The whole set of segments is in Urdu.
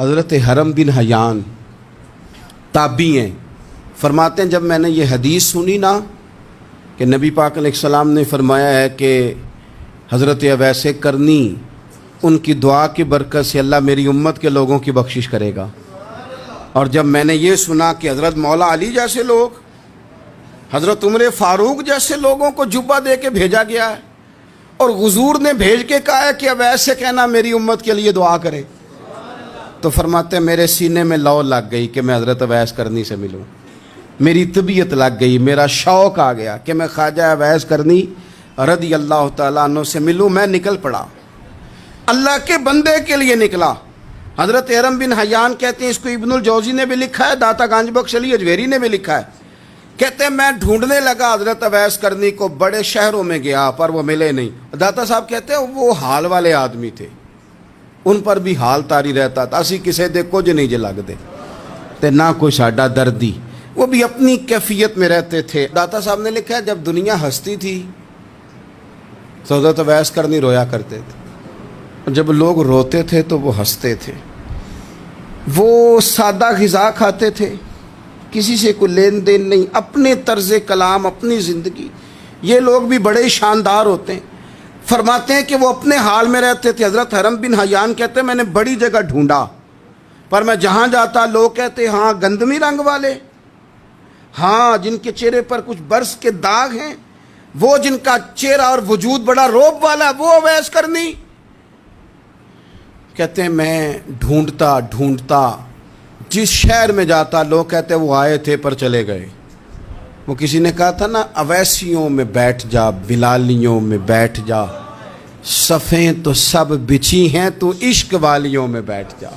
حضرت حرم بن حیان تابعی ہیں، فرماتے ہیں جب میں نے یہ حدیث سنی نا کہ نبی پاک علیہ السلام نے فرمایا ہے کہ حضرت اویس کرنی ان کی دعا کی برکت سے اللہ میری امت کے لوگوں کی بخشش کرے گا، اور جب میں نے یہ سنا کہ حضرت مولا علی جیسے لوگ، حضرت عمر فاروق جیسے لوگوں کو جبہ دے کے بھیجا گیا ہے، اور حضور نے بھیج کے کہا ہے کہ اویس سے کہنا میری امت کے لیے دعا کرے، تو فرماتے ہیں میرے سینے میں لو لگ گئی کہ میں حضرت اویس کرنی سے ملوں، میری طبیعت لگ گئی، میرا شوق آ گیا کہ میں خواجہ اویس کرنی رضی اللہ تعالیٰ عنہ سے ملوں۔ میں نکل پڑا، اللہ کے بندے کے لیے نکلا۔ حضرت حرم بن حیان کہتے ہیں، اس کو ابن الجوزی نے بھی لکھا ہے، داتا گنج بخش علی اجویری نے بھی لکھا ہے، کہتے ہیں میں ڈھونڈنے لگا حضرت اویس کرنی کو، بڑے شہروں میں گیا پر وہ ملے نہیں۔ داتا صاحب کہتے ہیں وہ حال والے آدمی تھے، ان پر بھی حال تاری رہتا تھا، اسی کسے دے کچھ نہیں جے لگ دے تے نہ کوئی ساڈا دردی، وہ بھی اپنی کیفیت میں رہتے تھے۔ داتا صاحب نے لکھا ہے جب دنیا ہستی تھی تو حضرت اویس کرنی رویا کرتے تھے، جب لوگ روتے تھے تو وہ ہنستے تھے، وہ سادہ غذا کھاتے تھے، کسی سے کوئی لین دین نہیں، اپنے طرز کلام، اپنی زندگی۔ یہ لوگ بھی بڑے شاندار ہوتے ہیں، فرماتے ہیں کہ وہ اپنے حال میں رہتے تھے۔ حضرت حرم بن حیان کہتے ہیں میں نے بڑی جگہ ڈھونڈا، پر میں جہاں جاتا لوگ کہتے ہاں گندمی رنگ والے، ہاں جن کے چہرے پر کچھ برس کے داغ ہیں، وہ جن کا چہرہ اور وجود بڑا روب والا، وہ اویس کرنی۔ کہتے ہیں میں ڈھونڈتا جس شہر میں جاتا لوگ کہتے وہ آئے تھے پر چلے گئے۔ وہ کسی نے کہا تھا نا اویسیوں میں بیٹھ جا، بلالیوں میں بیٹھ جا، صفیں تو سب بچھی ہیں تو عشق والیوں میں بیٹھ جا۔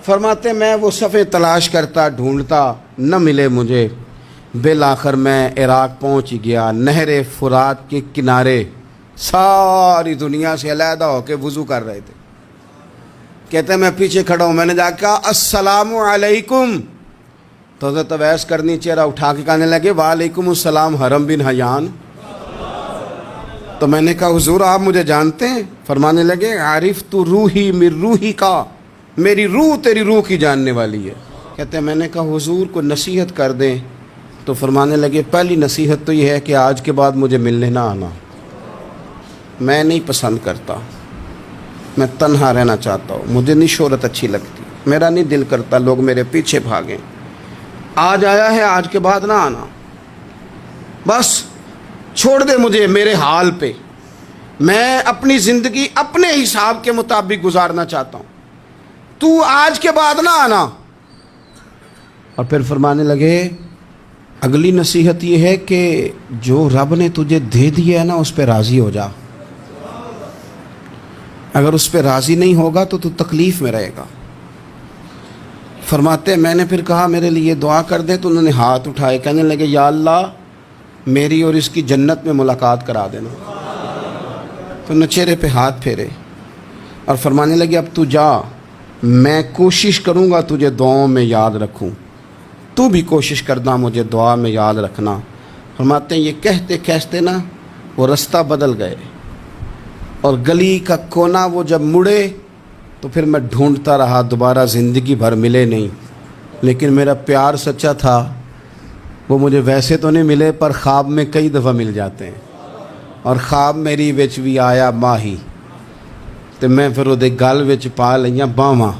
فرماتے میں وہ صفیں تلاش کرتا ڈھونڈتا، نہ ملے مجھے، بالآخر میں عراق پہنچ گیا، نہر فرات کے کنارے ساری دنیا سے علیحدہ ہو کے وضو کر رہے تھے۔ کہتے ہیں میں پیچھے کھڑا ہوں، میں نے جا کے کہا السلام علیکم، تو حضرت اویس کرنی چہرہ اٹھا کے کہنے لگے وعلیکم السلام حرم بن حیان۔ تو میں نے کہا حضور آپ مجھے جانتے ہیں؟ فرمانے لگے عارف تو روحی من روحی کا، میری روح تیری روح کی جاننے والی ہے۔ کہتے ہیں میں نے کہا حضور کو نصیحت کر دیں، تو فرمانے لگے پہلی نصیحت تو یہ ہے کہ آج کے بعد مجھے ملنے نہ آنا، میں نہیں پسند کرتا، میں تنہا رہنا چاہتا ہوں، مجھے نہیں شہرت اچھی لگتی، میرا نہیں دل کرتا لوگ میرے پیچھے بھاگیں، آج آیا ہے آج کے بعد نہ آنا، بس چھوڑ دے مجھے میرے حال پہ، میں اپنی زندگی اپنے حساب کے مطابق گزارنا چاہتا ہوں، تو آج کے بعد نہ آنا۔ اور پھر فرمانے لگے اگلی نصیحت یہ ہے کہ جو رب نے تجھے دے دیا ہے نا اس پہ راضی ہو جا، اگر اس پہ راضی نہیں ہوگا تو تکلیف میں رہے گا۔ فرماتے ہیں میں نے پھر کہا میرے لیے دعا کر دیں، تو انہوں نے ہاتھ اٹھائے، کہنے لگے یا اللہ میری اور اس کی جنت میں ملاقات کرا دینا۔ تو انہوں نے چہرے پہ ہاتھ پھیرے اور فرمانے لگے اب تو جا، میں کوشش کروں گا تجھے دعاؤں میں یاد رکھوں، تو بھی کوشش کرنا مجھے دعا میں یاد رکھنا۔ فرماتے ہیں یہ کہتے کہتے نا وہ رستہ بدل گئے، اور گلی کا کونا وہ جب مڑے تو پھر میں ڈھونڈتا رہا، دوبارہ زندگی بھر ملے نہیں، لیکن میرا پیار سچا تھا، وہ مجھے ویسے تو نہیں ملے پر خواب میں کئی دفعہ مل جاتے ہیں، اور خواب میری وچ بھی آیا ماہی، تو میں پھر وہ گل وچ پا لئیاں باواں،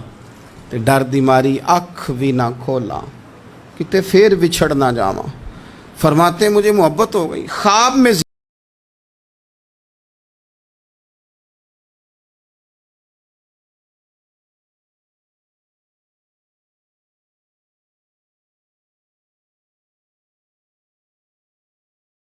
تو ڈر دی ماری اکھ بھی نہ کھولا کتے پھر بچھڑ نہ جاواں۔ فرماتے مجھے محبت ہو گئی، خواب میں